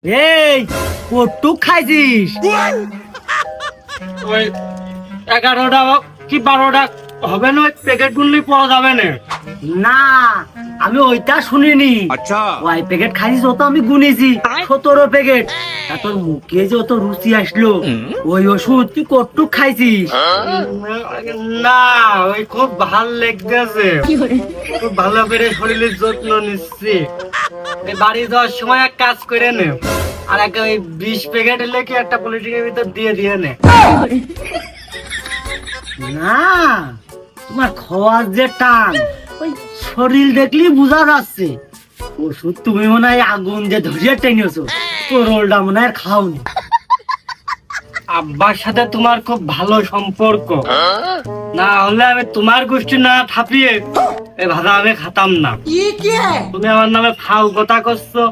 এই কটুক খাইছিস? ওই 11টা কি 12টা হবে না, ওই প্যাকেট গুলি পাওয়া যাবে না। না, আমি ওইটা শুনিনি। अच्छा ওই প্যাকেট খাইছিস ও তো আমি গুনেছি 17 প্যাকেট। তা তোর মুখে যে অত রুচি আসলো, ওই ওষুধ তুই কটুক খাইছিস? না, ওই খুব ভাল লেগেছে, খুব ভালো করে শরীরের যত্ন নিচ্ছি। এই বাড়ি যাওয়ার সময় এক কাজ করে নে, আর একটা ওই 20 প্যাকেট লেখে একটা পলিথিনের ভিতর দিয়ে নে। না, তোমার খাওয়ার যে টান, ওই শরীর দেখলি বোঝা যাচ্ছে। ওষুধ তুমি মনে হয় আগুন যে ধরিয়ে টেনেছো, তোর ওলটা মনে হয় আর খাওনি। আব্বার সাথে তোমার খুব ভালো সম্পর্ক, না হলে আমি তোমার গোষ্ঠী না থাপিয়ে এই ভাজা আমি খাতাম না। তুমি আমার নামে ফাউ কথা করছো।